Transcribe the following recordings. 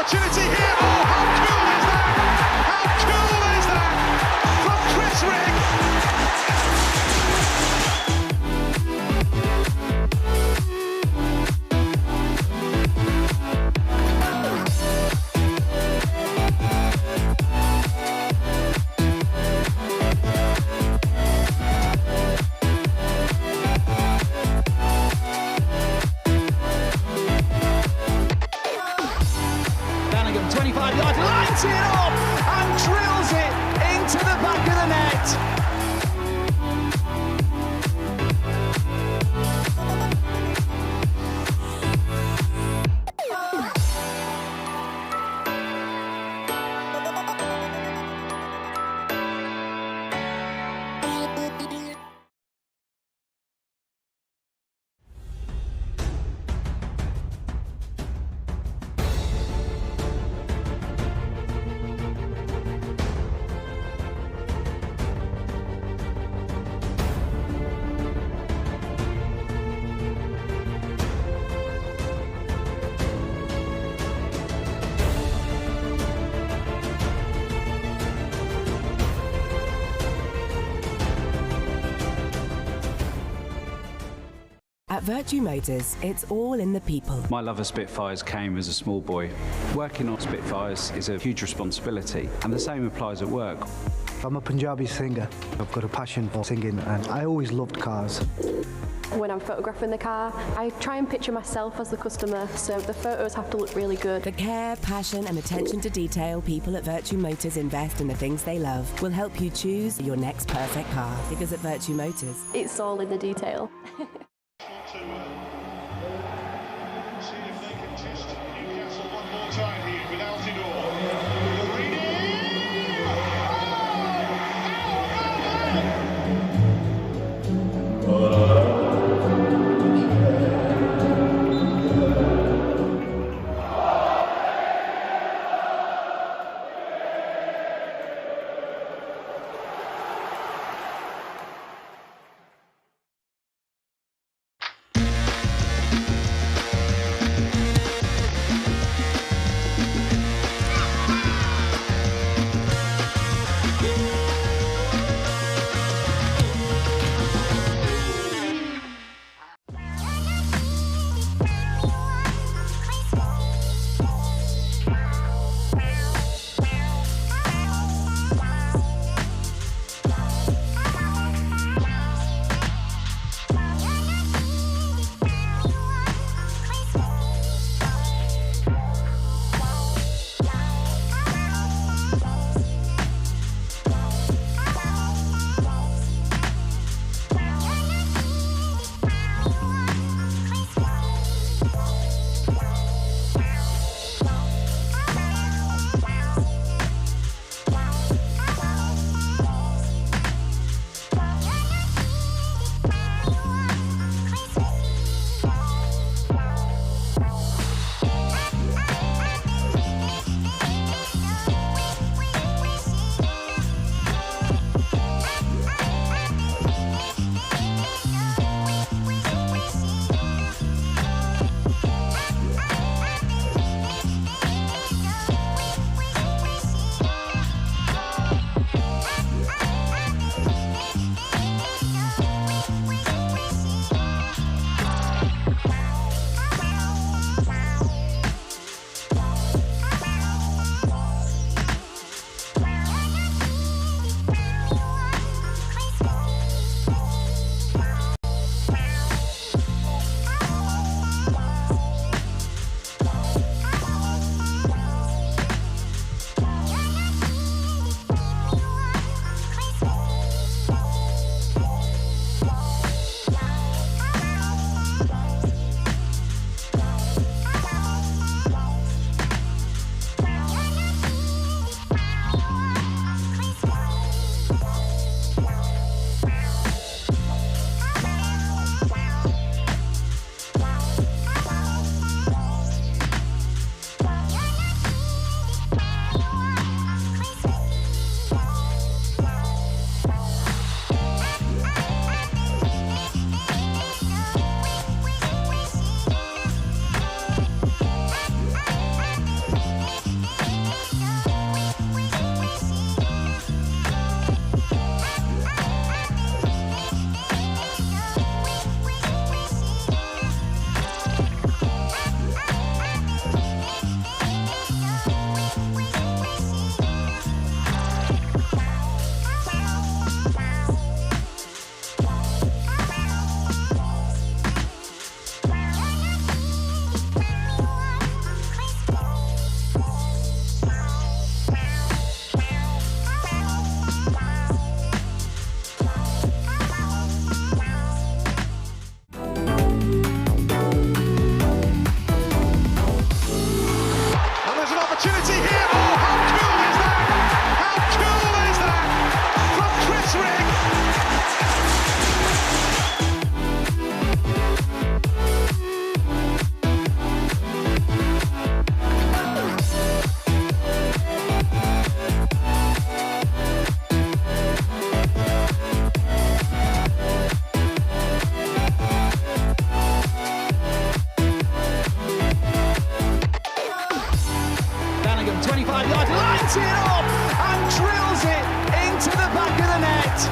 opportunity here. Oh, how cool is that? How cool is that from Chris Rigg? Bellingham, 25 yards, lines it up and drills it into the back of the net. At Virtue Motors, it's all in the people. My love of Spitfires came as a small boy. Working on Spitfires is a huge responsibility, and the same applies at work. I'm a Punjabi singer. I've got a passion for singing, and I always loved cars. When I'm photographing the car, I try and picture myself as the customer, so the photos have to look really good. The care, passion and attention to detail people at Virtue Motors invest in the things they love will help you choose your next perfect car. Because at Virtue Motors, It's all in the detail. See if they can test Newcastle one more time here with Altidore. opportunity here. Oh, how cool is that? How cool is that? From Chris Rigg. Bellingham, 25 yards, lines it up and drills it into the back of the net.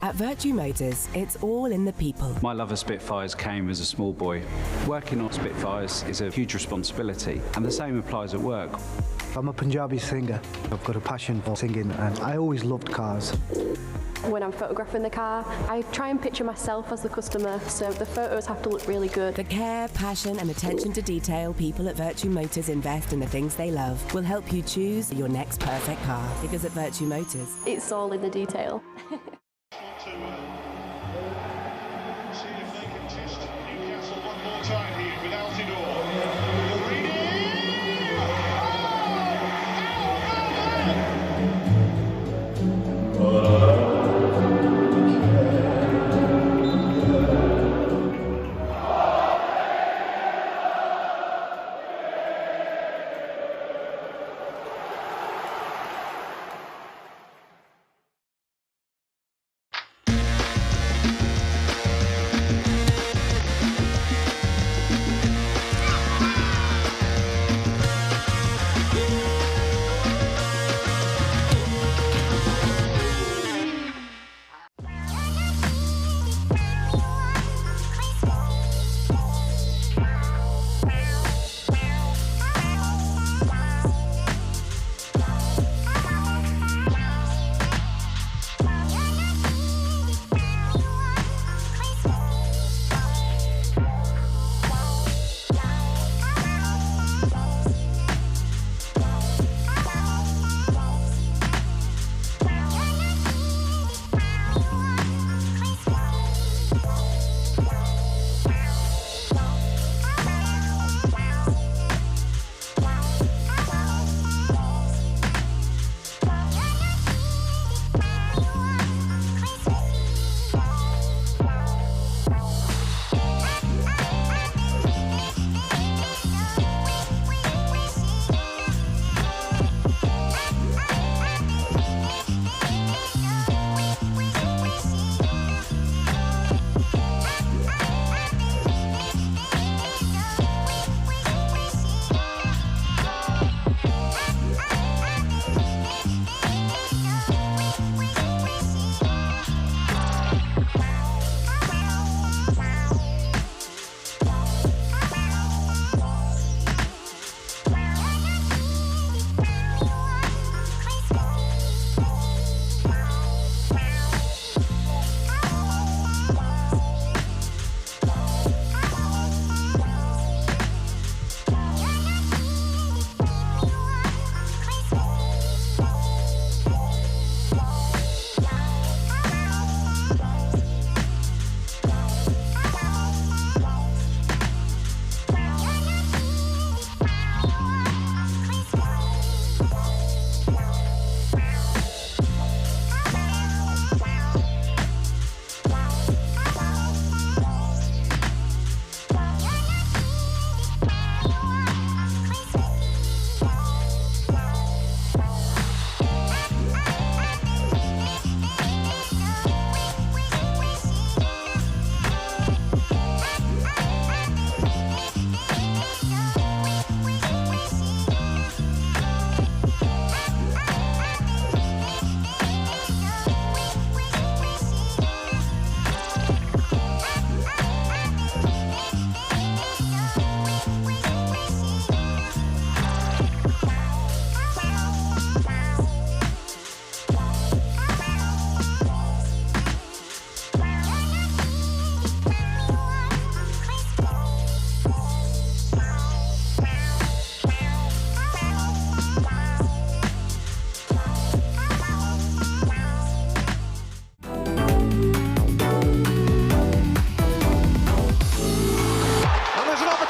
At Virtue Motors, it's all in the people. My love of Spitfires came as a small boy. Working on Spitfires is a huge responsibility, and the same applies at work. I'm a Punjabi singer. I've got a passion for singing and I always loved cars. When I'm photographing the car, I try and picture myself as the customer, so the photos have to look really good. The care, passion and attention to detail people at Virtue Motors invest in the things they love will help you choose your next perfect car. Because at Virtue Motors, It's all in the detail. See if they can test Newcastle one more time here with Altidore.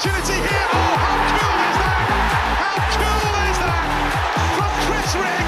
opportunity here. Oh, how cool is that? How cool is that? From Chris Rigg.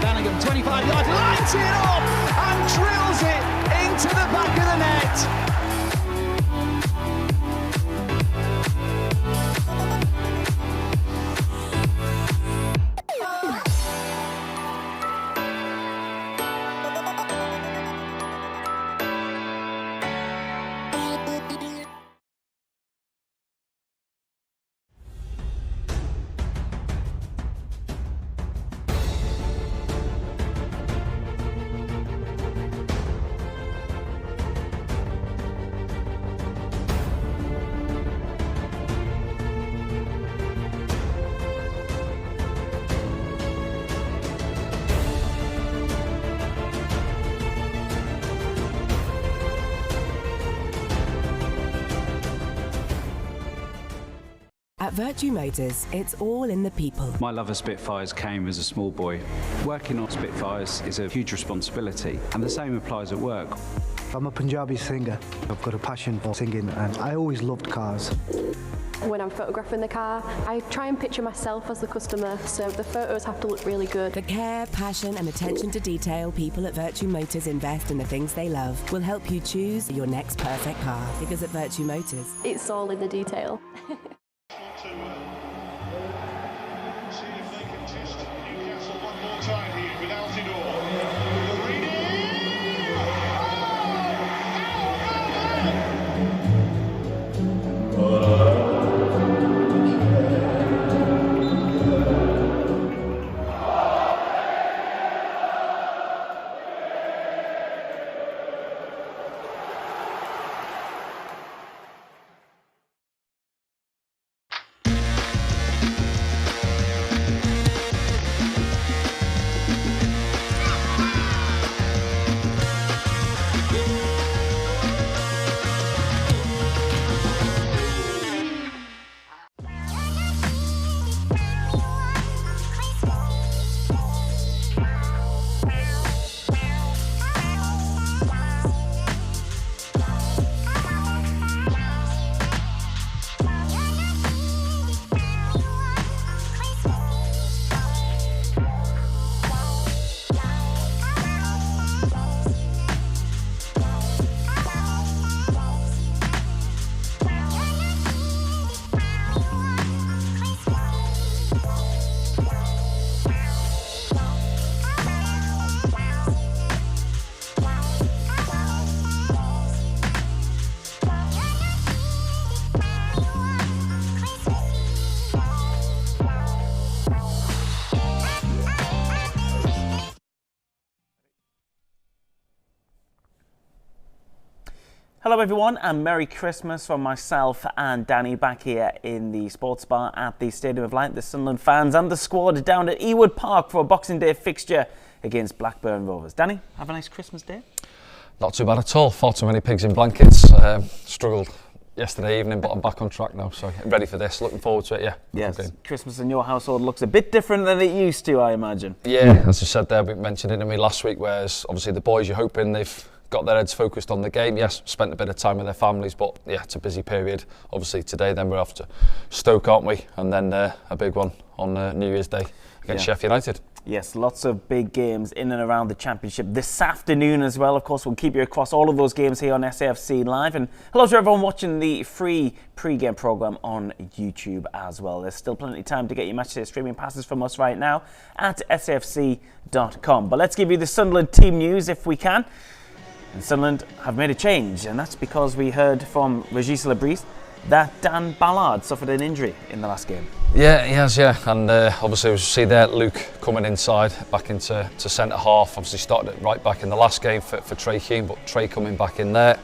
Bellingham, 25 yards, lines it up and drills it into the back of the net. At Virtue Motors, it's all in the people. My love of Spitfires came as a small boy. Working on Spitfires is a huge responsibility, and the same applies at work. I'm a Punjabi singer. I've got a passion for singing and I always loved cars. When I'm photographing the car, I try and picture myself as the customer, so the photos have to look really good. The care, passion and attention to detail people at Virtue Motors invest in the things they love will help you choose your next perfect car. Because at Virtue Motors, It's all in the detail. See if they can test Newcastle one more time here with Altidore. Reading! Hello everyone and Merry Christmas from myself and Danny back here in the sports bar at the Stadium of Light. The Sunderland fans and the squad down at Ewood Park for a Boxing Day fixture against Blackburn Rovers. Danny, have a nice Christmas day? Not too bad at all. Far too many pigs in blankets. Struggled yesterday evening, but I'm back on track now, so ready for this. Looking forward to it, yeah. Yes, Christmas in your household looks a bit different than it used to, I imagine. Yeah, as I said there, we mentioned it to me last week, whereas obviously the boys, you're hoping they've got their heads focused on the game. Yes, spent a bit of time with their families, but yeah, it's a busy period. Obviously today, then we're off to Stoke, aren't we? And then a big one on New Year's Day against Sheffield United. Yes, lots of big games in and around the Championship this afternoon as well. Of course, we'll keep you across all of those games here on SAFC Live. And hello to everyone watching the free pre-game programme on YouTube as well. There's still plenty of time to get your matchday streaming passes from us right now at safc.com. But let's give you the Sunderland team news if we can. And Sunderland have made a change, and that's because we heard from Régis Lebris that Dan Ballard suffered an injury in the last game. Yeah, he has, yeah. And obviously, as you see there, Luke coming inside, back into centre half. Obviously, started it right back in the last game for Trey Hume, but Trey coming back in there.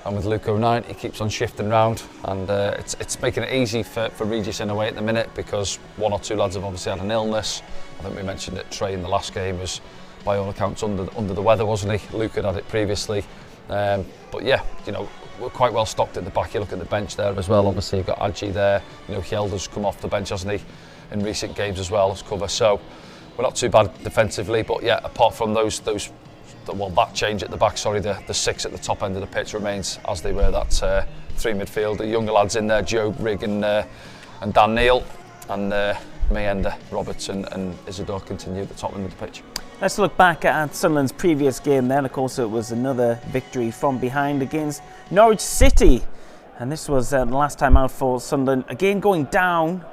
And with Luke O'Neill, he keeps on shifting round, and it's making it easy for Regis in a way at the minute, because one or two lads have obviously had an illness. I think we mentioned that Trey in the last game was, by all accounts, under the weather, wasn't he? Luke had had it previously. But yeah, you know, we're quite well stocked at the back. You look at the bench there as well. Obviously, you've got Adji there. You know, Hjelder's come off the bench, hasn't he, in recent games as well as cover. So we're not too bad defensively. But yeah, apart from that change at the back, the six at the top end of the pitch remains as they were. That three midfield, the younger lads in there, Joe, Rigg and Dan Neil, and Mayenda, Roberts and Isidore continue at the top end of the pitch. Let's look back at Sunderland's previous game then. Of course, it was another victory from behind against Norwich City. And this was the last time out for Sunderland. Again, going down,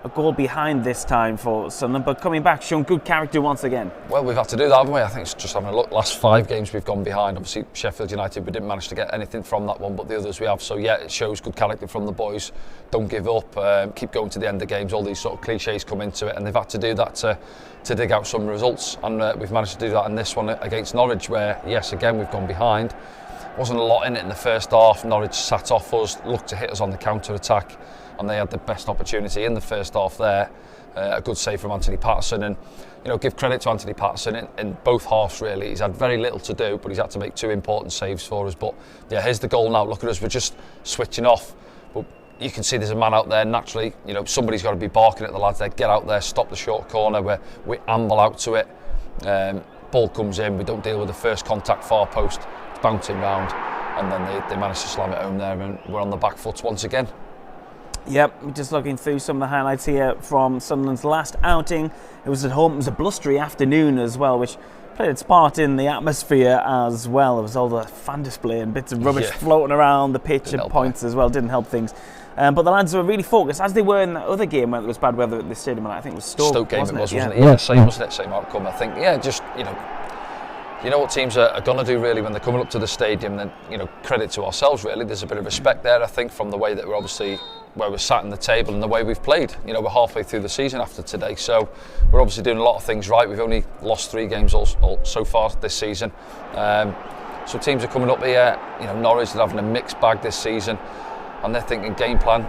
a goal behind this time for Sunderland, but coming back, shown good character once again. Well, we've had to do that, haven't we? I think it's just having a look. Last 5 games we've gone behind. Obviously, Sheffield United, we didn't manage to get anything from that one, but the others we have. So yeah, it shows good character from the boys. Don't give up, keep going to the end of games. All these sort of cliches come into it, and they've had to do that to dig out some results. And we've managed to do that in this one against Norwich, where, yes, again, we've gone behind. Wasn't a lot in it in the first half. Norwich sat off us, looked to hit us on the counter-attack, and they had the best opportunity in the first half there. A good save from Anthony Patterson, and you know, give credit to Anthony Patterson in both halves really. He's had very little to do, but he's had to make 2 important saves for us. But yeah, here's the goal now. Look at us, we're just switching off. But you can see there's a man out there naturally. You know, somebody's got to be barking at the lads there. Get out there, stop the short corner where we amble out to it. Ball comes in, we don't deal with the first contact far post. It's bouncing round, and then they manage to slam it home there, and we're on the back foot once again. Yep, just looking through some of the highlights here from Sunderland's last outing. It was at home. It was a blustery afternoon as well, which played its part in the atmosphere as well. There was all the fan display and bits of rubbish floating around the pitch at points as well. Didn't help things. But the lads were really focused, as they were in that other game where there was bad weather at the stadium. I think it was Stoke game, wasn't wasn't it? Yeah, same, wasn't it? Same outcome, I think. Yeah, just, you know what teams are going to do really when they're coming up to the stadium. Then, you know, credit to ourselves really. There's a bit of respect there, I think, from the way that we're obviously where we're sat in the table and the way we've played. You know, we're halfway through the season after today, so we're obviously doing a lot of things right. We've only lost 3 games so far this season. So teams are coming up here. You know, Norwich are having a mixed bag this season, and they're thinking game plan,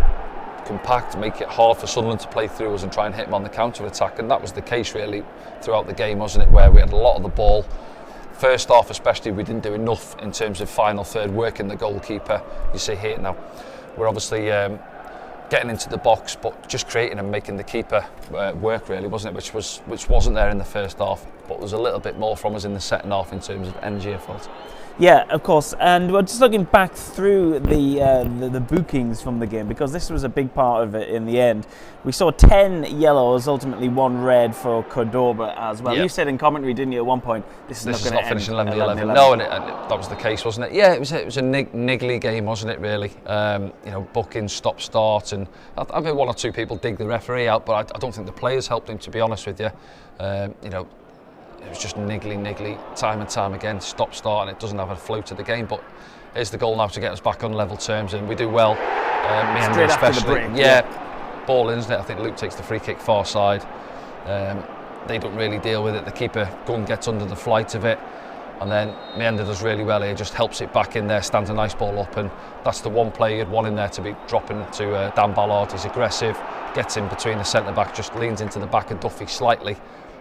compact, make it hard for Sunderland to play through us and try and hit them on the counter attack. And that was the case really throughout the game, wasn't it? Where we had a lot of the ball. First half especially, we didn't do enough in terms of final third, working the goalkeeper. You see here now, we're obviously getting into the box, but just creating and making the keeper work really, wasn't it? Which wasn't there in the first half, but there was a little bit more from us in the second half in terms of energy, I felt. Yeah, of course, and we're just looking back through the bookings from the game, because this was a big part of it in the end. We saw 10 yellows, ultimately 1 red for Cordoba as well. Yep. You said in commentary, didn't you, at one point, this is not finishing 11-11. No, and that was the case, wasn't it? Yeah, it was a niggly game, wasn't it, really? You know, bookings, stop-start, and I've heard 1 or 2 people dig the referee out, but I don't think the players helped him, to be honest with you. You know, it was just niggly, time and time again, stop-start, and it doesn't have a flow to the game. But here's the goal now to get us back on level terms, and we do well. Straight after the break. Yeah, ball in, isn't it? I think Luke takes the free kick far side. They don't really deal with it. The keeper gets under the flight of it, and then Mayenda does really well here, just helps it back in there, stands a nice ball up, and that's the one play you'd want in there to be dropping to Dan Ballard. He's aggressive, gets in between the centre-back, just leans into the back of Duffy slightly,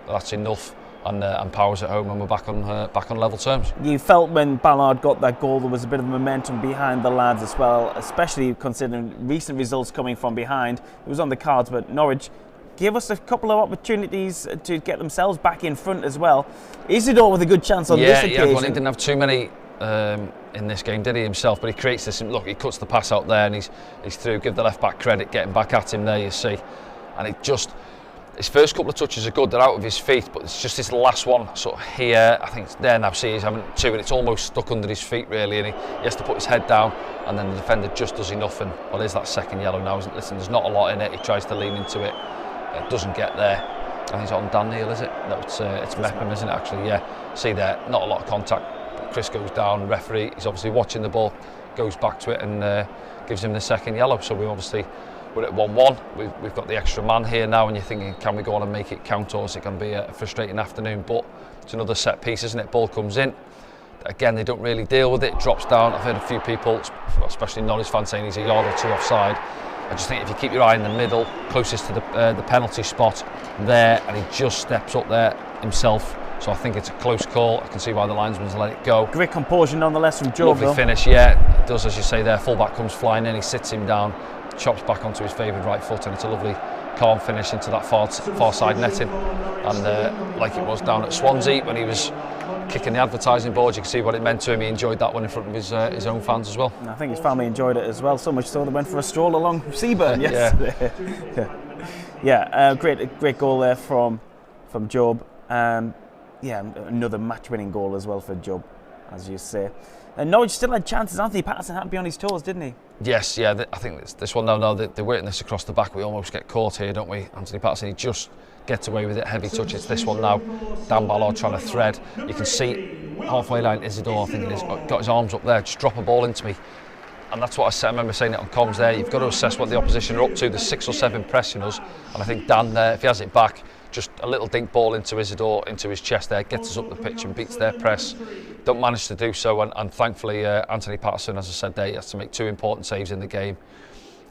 but that's enough. And powers it home, and we're back on level terms. You felt when Ballard got that goal there was a bit of momentum behind the lads as well, especially considering recent results coming from behind. It was on the cards, but Norwich gave us a couple of opportunities to get themselves back in front as well. Isidore with a good chance on this occasion. Yeah, well, he didn't have too many in this game, did he, himself? But he creates this. Look, he cuts the pass out there, and he's through. Give the left back credit, getting back at him there, you see, and it just. His first couple of touches are good, they're out of his feet, but it's just this last one, sort of here, I think it's there now, see he's having 2, and it's almost stuck under his feet really, and he has to put his head down, and then the defender just does enough, and well, there's that second yellow now. Listen, there's not a lot in it, he tries to lean into it, it doesn't get there. I think it's on Dan Neil, is it? No, it's Mepham, isn't it, actually? Yeah, see there, not a lot of contact, but Chris goes down, referee, he's obviously watching the ball, goes back to it and gives him the second yellow, so we're at 1-1, we've got the extra man here now, and you're thinking, can we go on and make it count, or is it going to be a frustrating afternoon? But it's another set piece, isn't it? Ball comes in, again, they don't really deal with it. It drops down. I've heard a few people, especially Norwich fans, saying he's a yard or two offside. I just think if you keep your eye in the middle, closest to the penalty spot there, and he just steps up there himself. So I think it's a close call. I can see why the linesman's let it go. Great composure nonetheless from Joe. Lovely finish, yeah. It does, as you say there. Fullback comes flying in, he sits him down, chops back onto his favoured right foot, and it's a lovely calm finish into that far side netting. And like it was down at Swansea when he was kicking the advertising board, you can see what it meant to him. He enjoyed that one in front of his own fans as well. And I think his family enjoyed it as well, so much so they went for a stroll along Seaburn yesterday. Great goal there from Job. Another match-winning goal as well for Job, as you say. And Norwich still had chances. Anthony Patterson had to be on his toes, didn't he? Yes, yeah. I think this one now they're waiting this across the back. We almost get caught here, don't we? Anthony Patterson, he just gets away with it. Heavy touch. It's this one now. Dan Ballard trying to thread. You can see halfway line Isidore, I think it is, got his arms up there. Just drop a ball into me. And that's what I said. I remember saying it on comms there. You've got to assess what the opposition are up to. There's 6 or 7 pressing us. And I think Dan there, if he has it back, just a little dink ball into Isidore, into his chest there, gets us up the pitch and beats their press. Don't manage to do so, and thankfully Anthony Patterson, as I said there, he has to make 2 important saves in the game.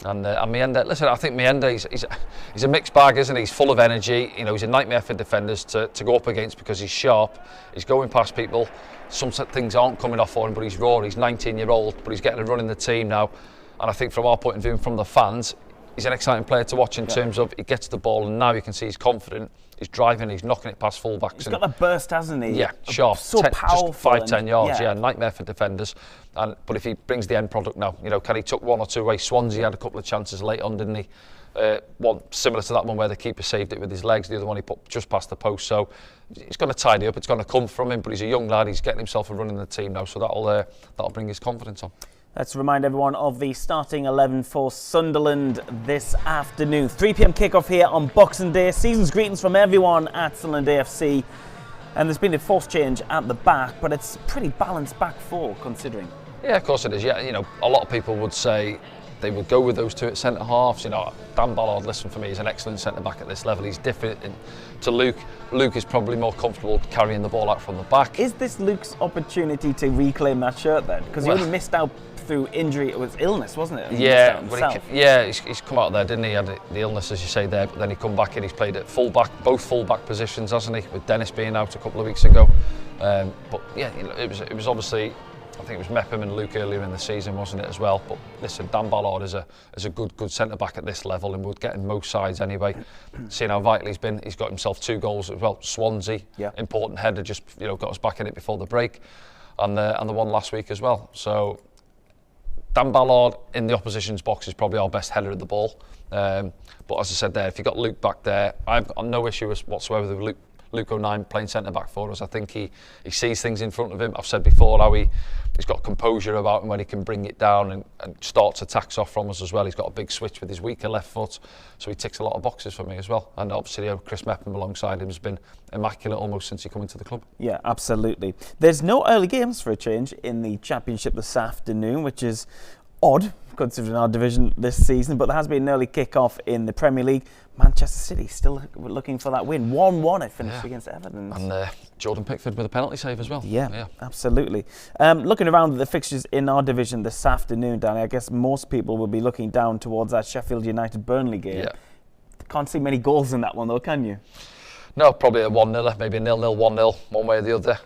And Mienda, listen, I think Mienda, he's a mixed bag, isn't he? He's full of energy. You know, he's a nightmare for defenders to go up against because he's sharp. He's going past people. Some things aren't coming off for him, but he's raw. He's 19-year-old, but he's getting a run in the team now. And I think from our point of view and from the fans, he's an exciting player to watch in terms of he gets the ball and now you can see he's confident. He's driving, he's knocking it past fullbacks. He's got that burst, hasn't he? Yeah, sharp. So powerful. Just 5-10 yards, nightmare for defenders. But if he brings the end product now, you know, can he took 1 or 2 away? Swansea had a couple of chances late on, didn't he? One similar to that one where the keeper saved it with his legs. The other one he put just past the post. So he's going to tidy up. It's going to come from him. But he's a young lad. He's getting himself a run in the team now. So that'll bring his confidence on. Let's remind everyone of the starting 11 for Sunderland this afternoon. 3 p.m. kickoff here on Boxing Day. Season's greetings from everyone at Sunderland AFC. And there's been a forced change at the back, but it's pretty balanced back 4 considering. Yeah, of course it is. Yeah, you know, a lot of people would say they would go with those 2 at centre halves. You know, Dan Ballard, listen, for me, he's an excellent centre back at this level. He's different to Luke. Luke is probably more comfortable carrying the ball out from the back. Is this Luke's opportunity to reclaim that shirt then? Because he only missed out through injury. It was illness, wasn't it? He's come out there, didn't he? He had the illness, as you say there, but then he come back and he's played at full-back, both full-back positions, hasn't he? With Dennis being out a couple of weeks ago. But yeah, you know, it was obviously, I think it was Mepham and Luke earlier in the season, wasn't it, as well? But listen, Dan Ballard is a good centre-back at this level and would get in most sides anyway. Seeing how vital he's been, he's got himself 2 goals as well. Swansea, important header, just got us back in it before the break. And the one last week as well. So Dan Ballard in the opposition's box is probably our best header of the ball. But as I said there, if you've got Luke back there, I've got no issue whatsoever with Luke O'Nien playing centre-back for us. I think he sees things in front of him. I've said before how he's got composure about him when he can bring it down and starts attacks off from us as well. He's got a big switch with his weaker left foot, so he ticks a lot of boxes for me as well. And obviously Chris Mepham alongside him has been immaculate almost since he came into the club. Yeah, absolutely. There's no early games for a change in the Championship this afternoon, which is odd considering our division this season, but there has been an early kick-off in the Premier League. Manchester City still looking for that win. 1-1 it finished against Everton. And Jordan Pickford with a penalty save as well. Yeah. Absolutely. Looking around at the fixtures in our division this afternoon, Danny, I guess most people will be looking down towards that Sheffield United-Burnley game. Yeah. Can't see many goals in that one though, can you? No, probably a 1-0, maybe a 0-0, 1-0, one way or the other.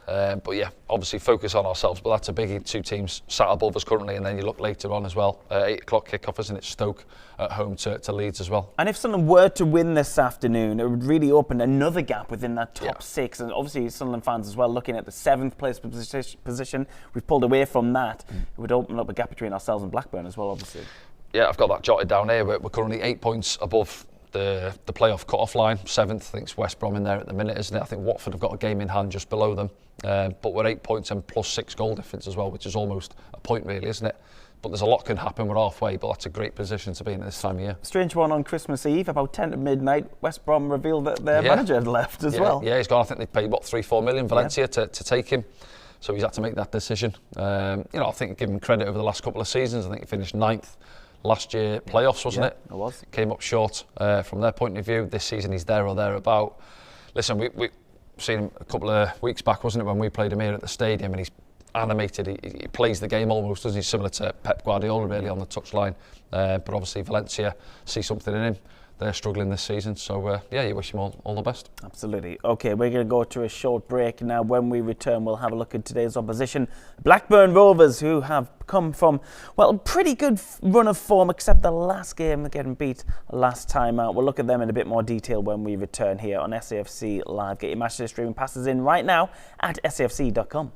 But yeah, obviously focus on ourselves. But that's a biggie. 2 teams sat above us currently, and then you look later on as well. 8 o'clock kickoff, isn't it? Stoke at home to Leeds as well. And if Sunderland were to win this afternoon, it would really open another gap within that top 6. And obviously Sunderland fans as well looking at the 7th place position. We've pulled away from that. It would open up a gap between ourselves and Blackburn as well, obviously. Yeah, I've got that jotted down here. We're currently 8 points above the playoff cut-off line. 7th, I think it's West Brom in there at the minute, isn't it? I think Watford have got a game in hand just below them. But we're 8 points and plus 6 goal difference as well, which is almost a point really, isn't it? But there's a lot can happen. We're halfway, but that's a great position to be in at this time of year. Strange one on Christmas Eve, about 10 to midnight, West Brom revealed that their manager had left as well. Yeah, he's gone. I think they paid, 3-4 million Valencia to take him. So he's had to make that decision. I think give him credit over the last couple of seasons. I think he finished 9th. Last year, playoffs, wasn't it? It was. Came up short from their point of view. This season, he's there or thereabout. Listen, we've seen him a couple of weeks back, wasn't it, when we played him here at the stadium, and he's animated. He plays the game almost, doesn't he? Similar to Pep Guardiola, really, on the touchline. But obviously, Valencia see something in him. They're struggling this season, so yeah, you wish him all the best. Absolutely. Okay, we're going to go to a short break now. When we return, we'll have a look at today's opposition, Blackburn Rovers, who have come from, well, a pretty good run of form, except the last game, getting beat last time out. We'll look at them in a bit more detail when we return here on SAFC Live. Get your matchday streaming passes in right now at safc.com.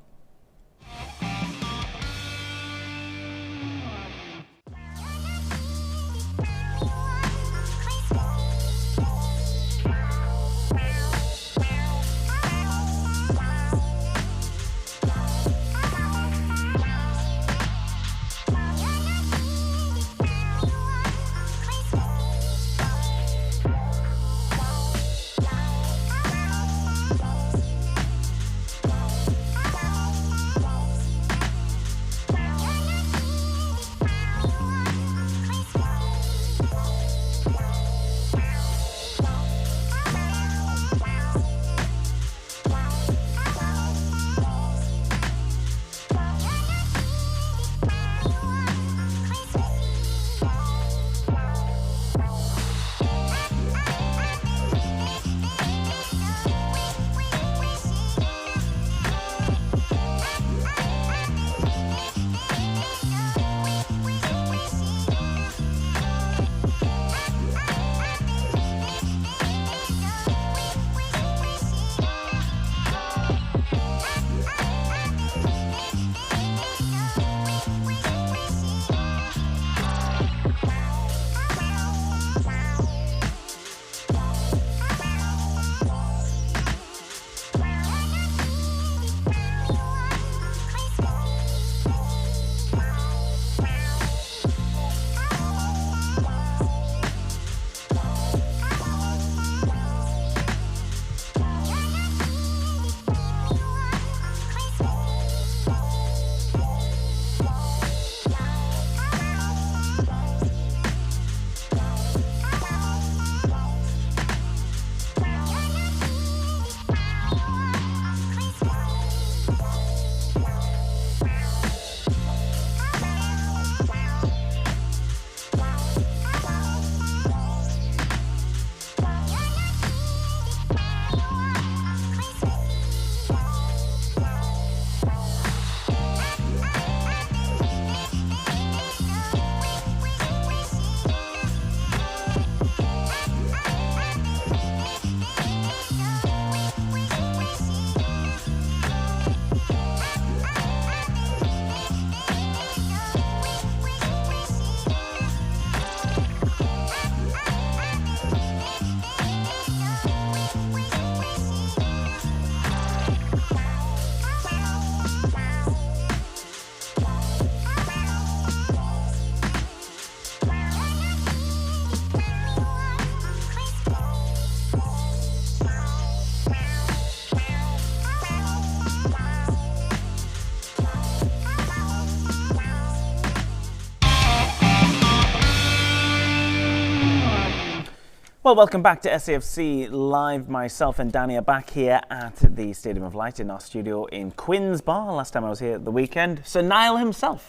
Well, welcome back to SAFC Live. Myself and Danny are back here at the Stadium of Light in our studio in Quinn's Bar. Last time I was here at the weekend, Sir Niall himself.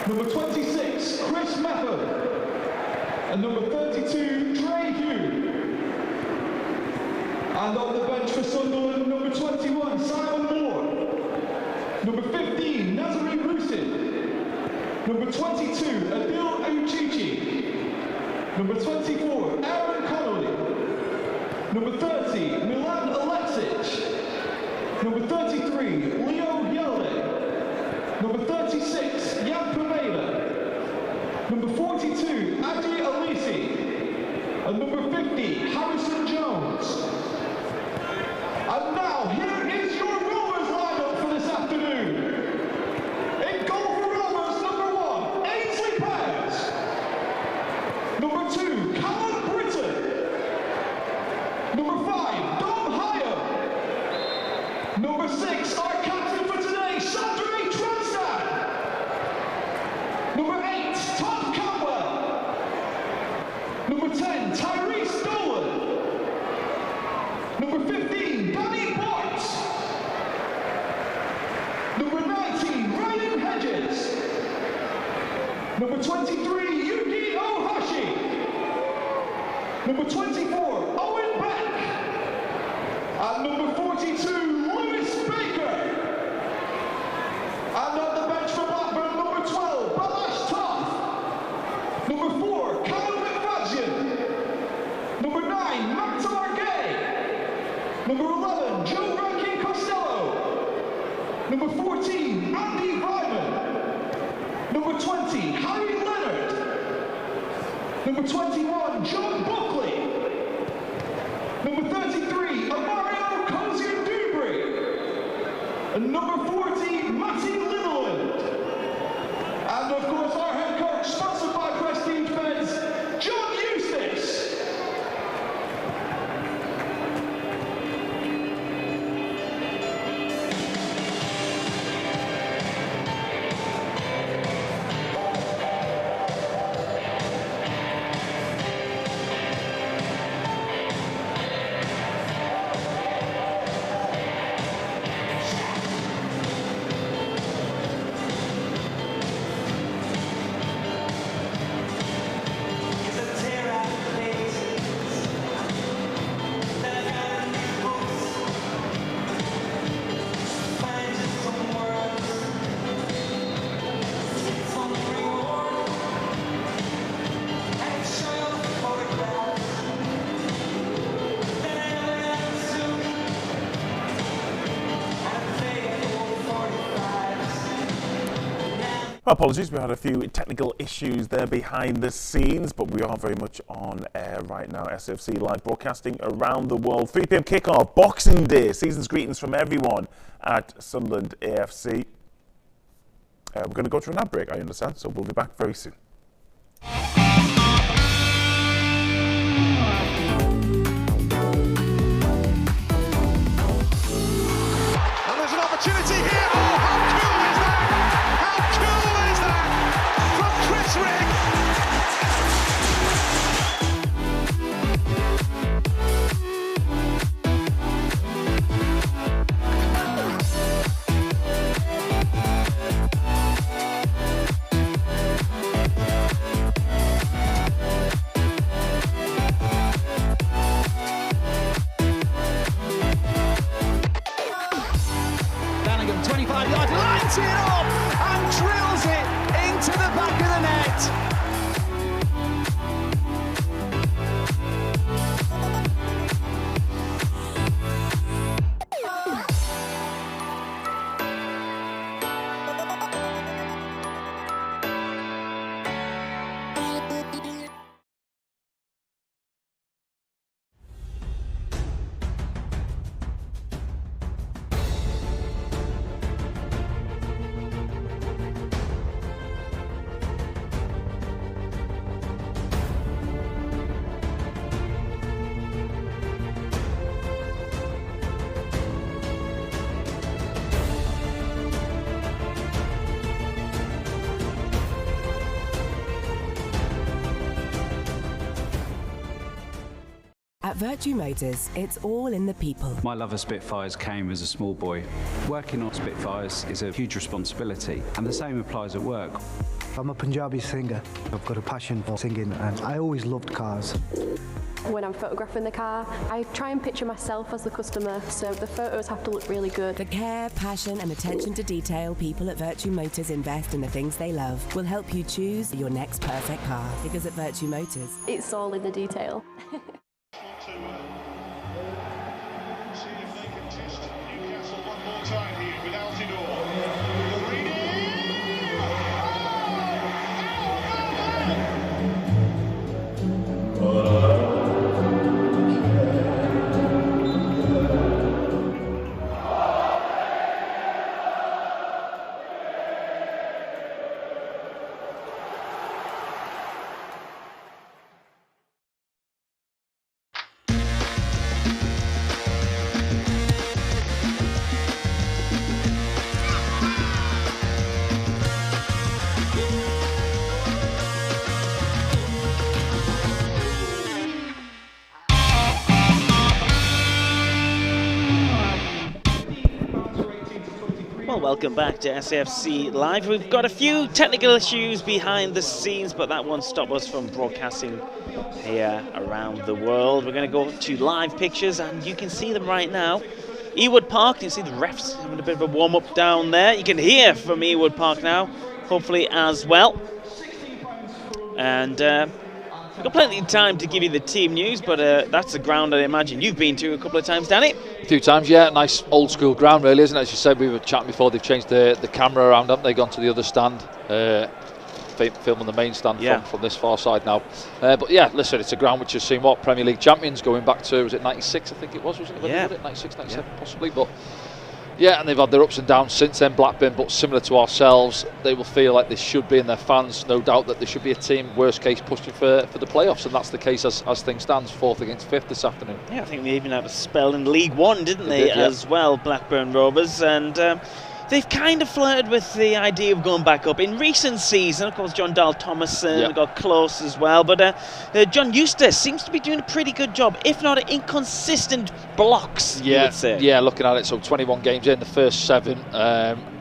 Number 26, Chris Method. And number 32, Trey Hugh. And on the bench for Sunderland, number 21, Simon Moore. Number 15, Nazari Rusin. Number 22, Adil Uchichi. Number 24, Aaron Connolly. Number 30, Milan Alexic. Number 33, Leo Yelde. Number 36, Jan Pamela. Number 42, Adi Alisi. And number 50, Harrison Jones. And now, here is your Rovers lineup for this afternoon. In goal for Rovers, number 1, Ainsley Pears. Number 2, Callum Britton. Number 5, Dom Hyer. Number 6, our captain, Number 23, Yuki Ohashi. Number 24, Owen Beck. And number 42, Lewis Baker. And on the bench for Blackburn, number 12, Balash Toth. Number 4, Callum McFadden. Number 9, Matt Gay. Number 11, Joe Rankin Costello. Number 14, Andy Ryman. Number 20, Harry Leonard. Number 21, John Buckley. Number 33, Amario Cozier-Dubry. And number 40, Matty Litherland. And of course our head coach, sponsored by Prestige Beds, John Eustace. Apologies, we had a few technical issues there behind the scenes, but we are very much on air right now. SFC live broadcasting around the world. 3 p.m. kickoff, Boxing Day. Season's greetings from everyone at Sunderland AFC. We're going to go to an ad break, I understand, so we'll be back very soon. And there's an opportunity here. Oh, how cool is that? How cool is that? From Chris Rigg. Bellingham, 25-yard lines it up and drills it into the back of the net. At Virtue Motors, it's all in the people. My love of Spitfires came as a small boy. Working on Spitfires is a huge responsibility, and the same applies at work. I'm a Punjabi singer. I've got a passion for singing, and I always loved cars. When I'm photographing the car, I try and picture myself as the customer, so the photos have to look really good. The care, passion and attention to detail people at Virtue Motors invest in the things they love will help you choose your next perfect car. Because at Virtue Motors, It's all in the detail. See if they can test Newcastle one more time here with Altidore. Well, welcome back to SAFC Live. We've got a few technical issues behind the scenes, but that won't stop us from broadcasting here around the world. We're going to go to live pictures, and you can see them right now. Ewood Park, you can see the refs having a bit of a warm-up down there. You can hear from Ewood Park now, hopefully as well. And we've got plenty of time to give you the team news, but that's a ground I imagine you've been to a couple of times, Danny. A few times, yeah. Nice old school ground, really, isn't it? As you said, we were chatting before, they've changed the camera around, haven't they? Gone to the other stand, filming the main stand from this far side now. But yeah, listen, it's a ground which has seen what? Premier League champions going back to, was it 96, I think it was, wasn't it? Yeah. 96, 97 possibly, but yeah, and they've had their ups and downs since then, Blackburn, but similar to ourselves, they will feel like this should be in their fans, no doubt that there should be a team, worst case, pushing for the playoffs, and that's the case as things stand, 4th against 5th this afternoon. Yeah, I think they even had a spell in League One, didn't they, as well, Blackburn Rovers, and they've kind of flirted with the idea of going back up. In recent season, of course, John Dahl Thomason got close as well, but John Eustace seems to be doing a pretty good job, if not inconsistent blocks, you would say. Yeah, looking at it, so 21 games in, the first 7,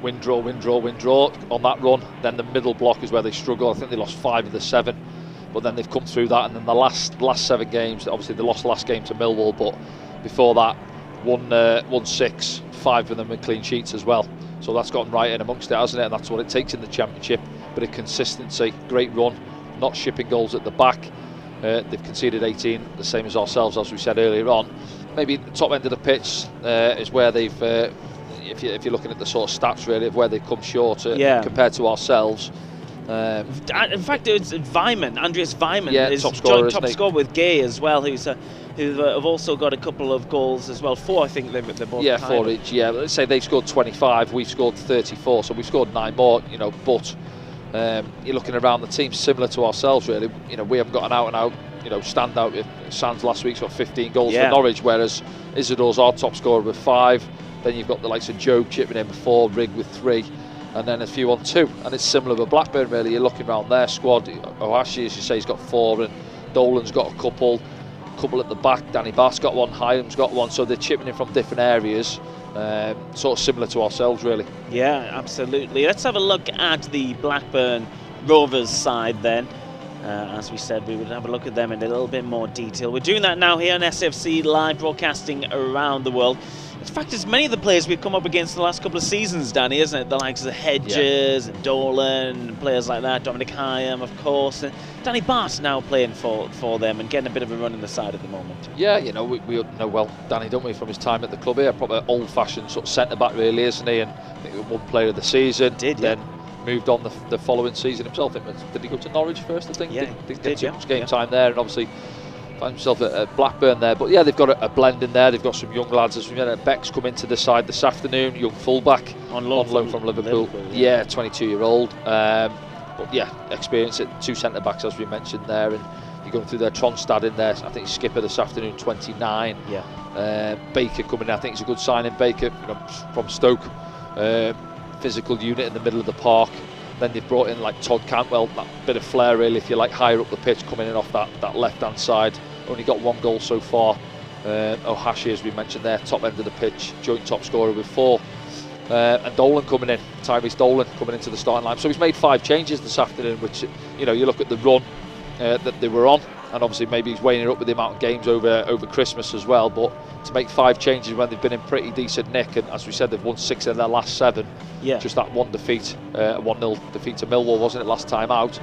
win, draw, win, draw, win, draw on that run. Then the middle block is where they struggle. I think they lost 5 of the 7, but then they've come through that, and then the last 7 games, obviously they lost the last game to Millwall, but before that, won 6, 5 of them with clean sheets as well. So that's gotten right in amongst it, hasn't it? And that's what it takes in the Championship. Bit of consistency, great run, not shipping goals at the back. They've conceded 18, the same as ourselves, as we said earlier on. Maybe the top end of the pitch is where they've, if you're looking at the sort of stats really, of where they've come short compared to ourselves. In fact, it's Andreas Weimann is top scorer, top scorer with Gay as well, who have also got a couple of goals as well. 4, I think they're both. Yeah, 4 each. Yeah, let's say they've scored 25, we've scored 34, so we've scored 9 more. You know, but you're looking around the team similar to ourselves, really. You know, we haven't got an out-and-out, standout. Sands last week's got 15 goals for Norwich, whereas Isadore's our top scorer with 5. Then you've got the likes of Job chipping in with 4, Rigg with 3. And then a few on 2, and it's similar with Blackburn really. You're looking around their squad, Ohashi, as you say, he's got 4, and Dolan's got a couple at the back, Danny Bass got 1, Hylam's got 1, so they're chipping in from different areas, sort of similar to ourselves really. Yeah, absolutely. Let's have a look at the Blackburn Rovers side then. As we said, we would have a look at them in a little bit more detail. We're doing that now here on SFC Live, broadcasting around the world. In fact, it's many of the players we've come up against the last couple of seasons, Danny, isn't it? The likes of Hedges and Dolan and players like that, Dominic Hyam, of course. And Danny Bass now playing for them and getting a bit of a run in the side at the moment. Yeah, we know well Danny, don't we, from his time at the club here. Proper old-fashioned sort of centre-back, really, isn't he? And I think he was 1 player of the season. Then moved on the following season himself. Did he go to Norwich first, I think? Yeah, didn't get too much game time there, and obviously found himself at Blackburn there. But yeah, they've got a blend in there. They've got some young lads. As we know, Beck's come into the side this afternoon, young fullback on loan from Liverpool. Yeah, 22-year-old. But yeah, experience at 2 centre-backs, as we mentioned there. And you're going through their Tronstad in there. I think he's skipper this afternoon, 29. Baker coming in. I think he's a good signing, Baker, from Stoke. Physical unit in the middle of the park. Then they've brought in like Todd Cantwell, that bit of flair really, if you like, higher up the pitch, coming in off that left-hand side. Only got 1 goal so far. Ohashi, as we mentioned there, top end of the pitch, joint top scorer with 4. And Dolan coming in, Tyrese Dolan coming into the starting line. So he's made 5 changes this afternoon, which, you look at the run that they were on, and obviously maybe he's weighing it up with the amount of games over Christmas as well, but to make 5 changes when they've been in pretty decent nick, and as we said, they've won 6 in their last 7. Just that 1 defeat, 1-0 defeat to Millwall, wasn't it, last time out?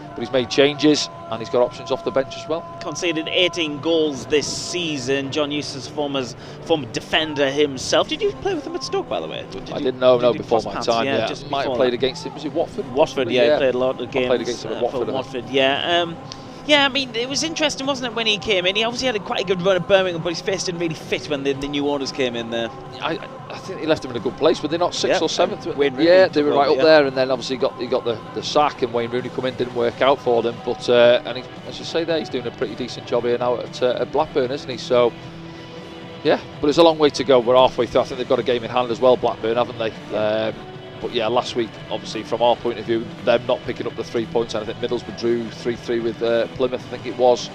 But he's made changes, and he's got options off the bench as well. Conceded 18 goals this season. John Eustace, former defender himself. Did you play with him at Stoke, by the way? I didn't know before my time. Yeah, just might have played against him. Was it Watford? Watford, he played a lot of games. I played against him at Watford. Watford, yeah, I mean, it was interesting, wasn't it, when he came in? He obviously had quite a good run at Birmingham, but his face didn't really fit when the new owners came in there. I think he left him in a good place, were they not 6th or 7th? Wayne Rooney, they were right up there, and then obviously he got the sack, and Wayne Rooney come in, didn't work out for them. But and as you say there, he's doing a pretty decent job here now at Blackburn, isn't he? So yeah, but there's a long way to go. We're halfway through. I think they've got a game in hand as well, Blackburn, haven't they? But yeah, last week, obviously, from our point of view, them not picking up the 3 points, and I think Middlesbrough drew 3-3 with Plymouth, I think it was.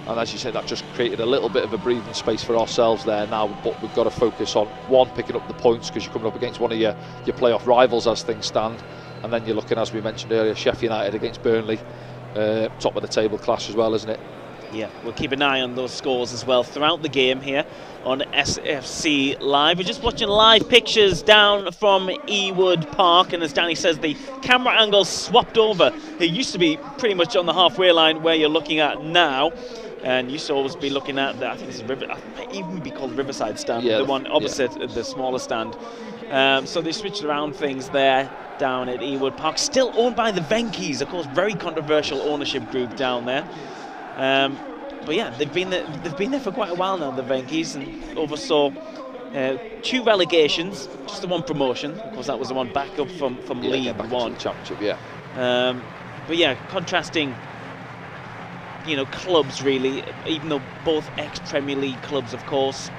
And as you say, that just created a little bit of a breathing space for ourselves there now. But we've got to focus on, one, picking up the points, because you're coming up against one of your playoff rivals as things stand. And then you're looking, as we mentioned earlier, Sheffield United against Burnley, top of the table clash as well, isn't it? Yeah, we'll keep an eye on those scores as well throughout the game here on SFC Live. We're just watching live pictures down from Ewood Park, and as Danny says, the camera angle swapped over. It used to be pretty much on the halfway line where you're looking at now, and used to always be looking at the, I think it's River, it might even be called Riverside stand, the one opposite the smaller stand. So they switched around things there down at Ewood Park. Still owned by the Venkies, of course, very controversial ownership group down there. But yeah, they've been there for quite a while now, the Venkies, and oversaw 2 relegations, just the 1 promotion. Of course, that was the one back up from League One. Championship, but yeah, contrasting, you know, clubs really, even though both ex-Premier League clubs, of course.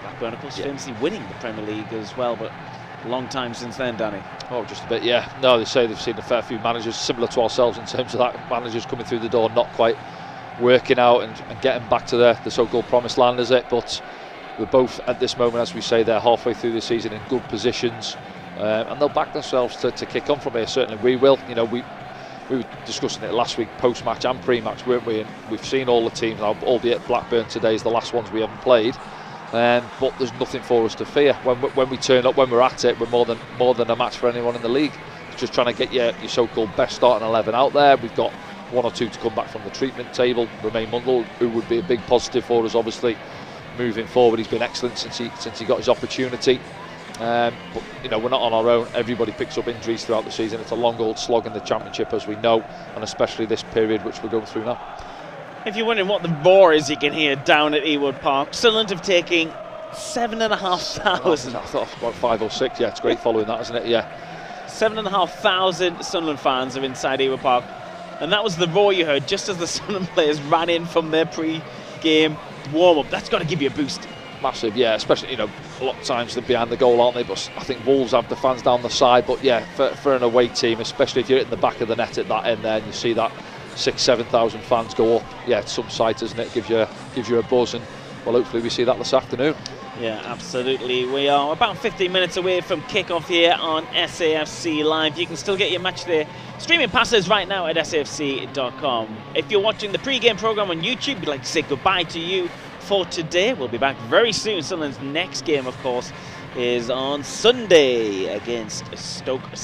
Blackburn, of course, famously winning the Premier League as well, but a long time since then, Danny. Oh, just a bit, yeah. No, they say they've seen a fair few managers similar to ourselves in terms of that, managers coming through the door, not quite working out and getting back to the so-called promised land, is it? But we're both at this moment, as we say, they're halfway through the season in good positions, and they'll back themselves to kick on from here. Certainly we will. You know, we were discussing it last week, post-match and pre-match, weren't we? And we've seen all the teams now, albeit Blackburn today is the last ones we haven't played. But there's nothing for us to fear. When we turn up, when we're at it, we're more than a match for anyone in the league. It's just trying to get your so-called best starting 11 out there. We've got 1 or 2 to come back from the treatment table. Romain Mundle, who would be a big positive for us, obviously, moving forward. He's been excellent since he got his opportunity. But you know, we're not on our own. Everybody picks up injuries throughout the season. It's a long old slog in the Championship, as we know, and especially this period which we're going through now. If you're wondering what the roar is you can hear down at Ewood Park, Sunderland have taken 7,500. I thought about 5 or 6. Yeah, it's great following that, isn't it? Yeah. 7,500 Sunderland fans are inside Ewood Park, and that was the roar you heard just as the Sunderland players ran in from their pre-game warm-up. That's got to give you a boost. Massive, yeah. Especially, you know, a lot of times they're behind the goal, aren't they? But I think Wolves have the fans down the side. But yeah, for an away team, especially if you're in the back of the net at that end there, and you see that 6,000-7,000 fans go up. Yeah, it's some sight, isn't it? Gives you a buzz, and well, hopefully we see that this afternoon. Yeah, absolutely. We are about 15 minutes away from kickoff here on SAFC Live. You can still get your match day streaming passes right now at safc.com. If you're watching the pre-game program on YouTube, we'd like to say goodbye to you for today. We'll be back very soon. Sunderland's next game, of course, is on Sunday against Stoke.